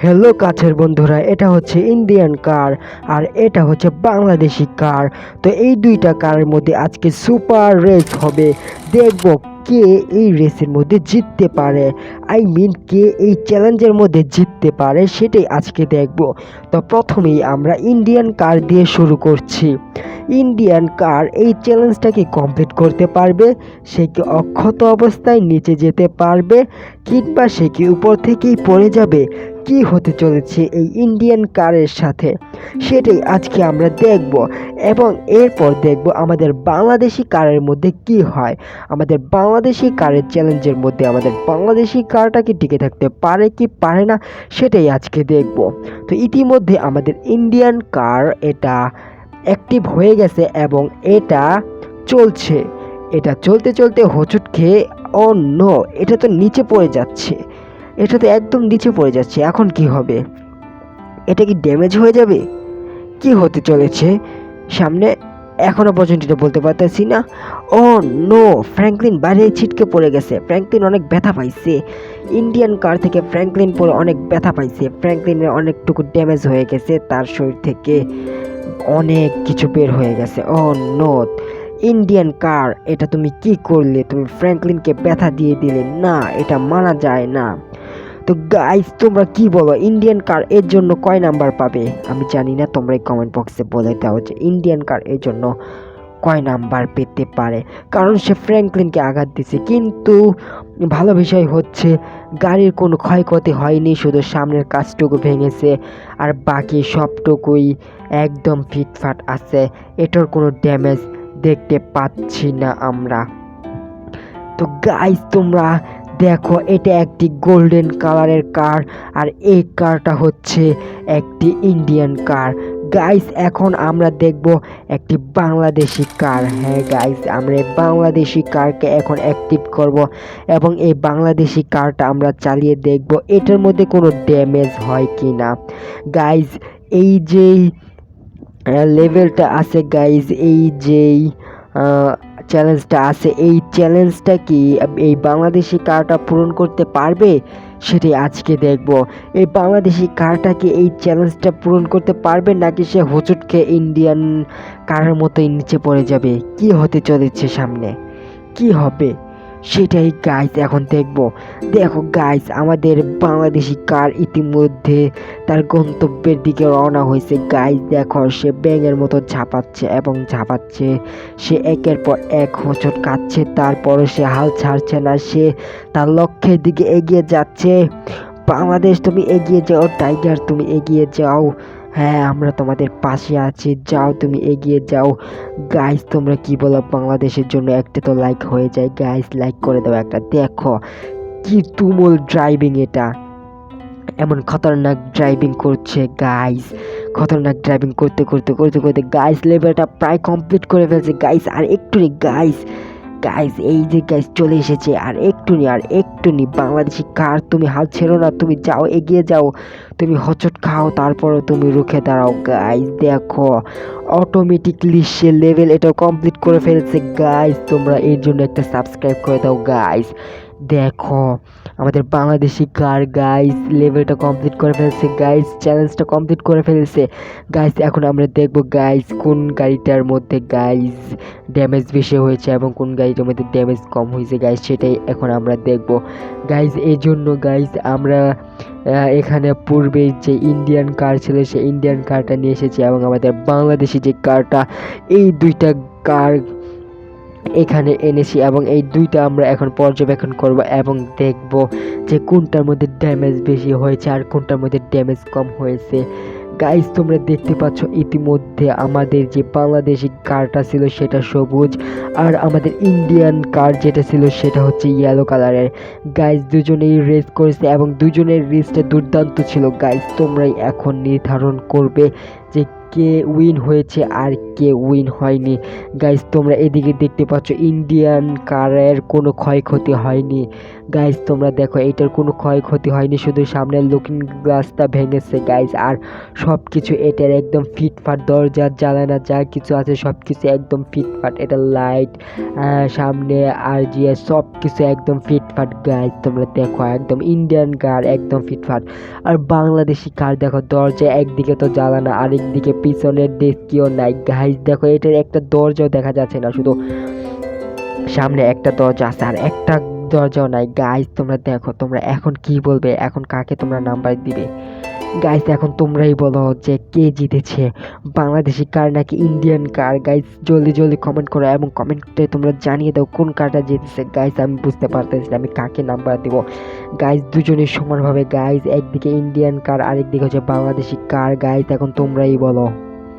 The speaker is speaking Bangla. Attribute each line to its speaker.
Speaker 1: হ্যালো কাছের বন্ধুরা, এটা হচ্ছে ইন্ডিয়ান কার আর এটা হচ্ছে বাংলাদেশি কার। তো এই দুইটা কারের মধ্যে আজকে সুপার রেস হবে। দেখব কে এই রেসের মধ্যে জিততে পারে, কে এই চ্যালেঞ্জের মধ্যে জিততে পারে সেটাই আজকে দেখব। তো প্রথমেই আমরা ইন্ডিয়ান কার দিয়ে শুরু করছি। ইন্ডিয়ান কার এই চ্যালেঞ্জটাকে কমপ্লিট করতে পারবে? সে কি অক্ষত অবস্থায় নিচে যেতে পারবে, কিংবা সে কি উপর থেকেই পড়ে যাবে? কি হতে চলেছে এই ইন্ডিয়ান কারের সাথে সেটাই আজকে আমরা দেখব। এবং এরপর দেখব আমাদের বাংলাদেশি কারের মধ্যে কি হয়। আমাদের বাংলাদেশি কারের চ্যালেঞ্জের মধ্যে আমাদের বাংলাদেশি কারটা কি টিকে থাকতে পারে কি পারে না সেটাই আজকে দেখব। তো ইতিমধ্যে আমাদের ইন্ডিয়ান কার এটা অ্যাক্টিভ হয়ে গেছে এবং এটা চলছে। এটা চলতে চলতে হোঁচট খেয়ে নো, এটা তো নিচে পড়ে যাচ্ছে। এটা তো একদম নিচে পড়ে যাচ্ছে। এখন কি হবে? এটা কি ড্যামেজ হয়ে যাবে? কি হতে চলেছে সামনে এখনো পর্যন্ত এটা বলতে পারতেছি না। ও নো, ফ্র্যাঙ্কলিন বাইরে ছিটকে পড়ে গেছে। ফ্র্যাঙ্কলিন অনেক ব্যথা পাইছে। ইন্ডিয়ান কার থেকে ফ্র্যাঙ্কলিন পরে অনেক ব্যথা পাইছে। ফ্র্যাঙ্কলিনের অনেকটুকু ড্যামেজ হয়ে গেছে, তার শরীর থেকে অনেক কিছু বের হয়ে গেছে। ও নো, ইন্ডিয়ান কার এটা তুমি কি করলে? তুমি ফ্র্যাঙ্কলিনকে ব্যথা দিয়ে দিলে না, এটা মানা যায় না। তো গাইস, তোমরা কি বলো, ইন্ডিয়ান কার এর জন্য কয় নাম্বার পাবে? আমি জানি না, তোমরা কমেন্ট বক্সে বলে দাও যে ইন্ডিয়ান কার এর জন্য কয় নাম্বার পেতে পারে। কারণ সে ফ্র্যাঙ্কলিনকে আঘাত দিছে, কিন্তু ভালো বিষয় হচ্ছে গাড়ির কোনো ক্ষয়ক্ষতি হয়নি, শুধু সামনের কাঁচটুকু ভেঙেছে আর বাকি সবটুকুই একদম ফিটফাট আছে। এটার কোনো ড্যামেজ দেখতে পাচ্ছি না আমরা। তো গাইস, তোমরা দেখো, এটা একটি গোল্ডেন কালারের কার আর এই কারটা হচ্ছে একটি ইন্ডিয়ান কার। গাইস, এখন আমরা দেখব একটি বাংলাদেশি কার। হ্যাঁ গাইস, আমরা এই বাংলাদেশি কারকে এখন অ্যাক্টিভ করব এবং এই বাংলাদেশি কারটা আমরা চালিয়ে দেখব এটার মধ্যে কোনো ড্যামেজ হয় কি না। গাইস, এই যেই লেভেলটা আছে গাইস, এই যেই চ্যালেঞ্জটা আছে, এই চ্যালেঞ্জটা কি এই বাংলাদেশি কারটা পূরণ করতে পারবে সেটাই আজকে দেখব। এই বাংলাদেশি কারটা কি এই চ্যালেঞ্জটা পূরণ করতে পারবে, নাকি সে হোঁচট খেয়ে ইন্ডিয়ান কারের মতোই নিচে পড়ে যাবে? কি হতে চলেছে সামনে, কি হবে সেটাই গাইস এখন দেখব। দেখো গাইস, আমাদের বাংলাদেশি কার ইতিমধ্যে তার গন্তব্যের দিকে রওনা হয়েছে। গাইস দেখো, সে ব্যাঙের মতো ঝাঁপাচ্ছে এবং ঝাঁপাচ্ছে। সে একের পর এক হোঁচট খাচ্ছে, তারপরও সে হাল ছাড়ছে না। সে তার লক্ষ্যের দিকে এগিয়ে যাচ্ছে। বাংলাদেশ, তুমি এগিয়ে যাও। টাইগার, তুমি এগিয়ে যাও। হ্যাঁ, আমরা তোমাদের পাশে আছি, যাও তুমি এগিয়ে যাও। গাইস, তোমরা কি বলো? বাংলাদেশের জন্য একটা তো লাইক হয়ে যায় গাইস, লাইক করে দাও একটা। দেখো কি তুমুল ড্রাইভিং, এটা এমন খতরনাক ড্রাইভিং করছে গাইস। খতরনাক ড্রাইভিং করতে করতে করতে করতে গাইস লেভেলটা প্রায় কমপ্লিট করে ফেলছে গাইস। আর একটু গাইস, গাইস এই যে গাইস চলে এসেছে, আর একটু নি, আর একটু নি। বাংলাদেশি কার, তুমি হাল ছেড়ো না, তুমি যাও, এগিয়ে যাও। তুমি হোঁচট খাও, তারপরও তুমি রুখে দাঁড়াও। গাইস দেখো, অটোমেটিকলি সে লেভেল এটা কমপ্লিট করে ফেলছে গাইস। তোমরা এর জন্য একটা সাবস্ক্রাইব করে দাও গাইস। দেখো, আমাদের বাংলাদেশি কার গাইস লেভেলটা কমপ্লিট করে ফেলছে গাইস, চ্যালেঞ্জটা কমপ্লিট করে ফেলছে গাইস। এখন আমরা দেখব গাইস কোন গাড়িটার মধ্যে গাইস ড্যামেজ বেশি হয়েছে এবং কোন গাড়িটার মধ্যে ড্যামেজ কম হয়েছে গাইস, সেটাই এখন আমরা দেখব গাইস। এই জন্য গাইস আমরা এখানে পূর্বে যে ইন্ডিয়ান কার ছিল সেই ইন্ডিয়ান কারটা নিয়ে এসেছি এবং আমাদের বাংলাদেশি যে কারটা, এই দুইটা কার এখানে এনেছি এবং এই দুইটা আমরা এখন পর্যবেক্ষণ করব এবং দেখব যে কোনটার মধ্যে ড্যামেজ বেশি হয়েছে আর কোনটার মধ্যে ড্যামেজ কম হয়েছে। গাইস, তোমরা দেখতে পাচ্ছ ইতিমধ্যে আমাদের যে বাংলাদেশি কারটা ছিল সেটা সবুজ, আর আমাদের ইন্ডিয়ান কার যেটা ছিল সেটা হচ্ছে ইয়েলো কালারের। গাইস, দুজনেই রেস করেছে এবং দুজনের রেসটা দুর্দান্ত ছিল গাইস। তোমরাই এখন নির্ধারণ করবে যে কে উইন হয়েছে আর কে উইন হয়নি। গাইস তোমরা এদিকে দেখতে পাচ্ছ ইন্ডিয়ান কারের কোনো ক্ষয়ক্ষতি হয়নি। গাইস তোমরা দেখো এইটার কোনো ক্ষয়ক্ষতি হয়নি, শুধু সামনের লুকিং গ্লাসটা ভেঙেছে গাইস। আর সব কিছু এটার একদম ফিটফাট, দরজা জানালা যা কিছু আছে সব কিছু একদম ফিটফাট। এটা লাইট সামনে আর জিয়া সব কিছু একদম ফিটফাট গাইস। তোমরা দেখো একদম ইন্ডিয়ান কার একদম ফিটফাট। আর বাংলাদেশি কার দেখো দরজা একদিকে তো জ্বালানা, আরেকদিকে পিছনের ডেস্কিও নাই গাইস। দেখো এটার একটা দরজাও দেখা যাচ্ছে না, শুধু সামনে একটা দরজা আছে আর একটা দরজাও নাই গাইস। তোমরা দেখো, তোমরা এখন কি বলবে, এখন কাকে তোমরা নাম্বার দিবে গাইস? এখন তোমরাই বলো যে কে জিতেছে, বাংলাদেশি কার নাকি ইন্ডিয়ান কার? গাইস জলদি জলদি কমেন্ট করো এবং কমেন্টে তোমরা জানিয়ে দাও কোন কারটা জিতেছে গাইস। আমি বুঝতে পারতেছি না আমি কাকে নাম্বার দিব গাইস। দুজনের সমানভাবে গাইস, একদিকে ইন্ডিয়ান কার আরেকদিকে হচ্ছে বাংলাদেশি কার গাইস। এখন তোমরাই বলো।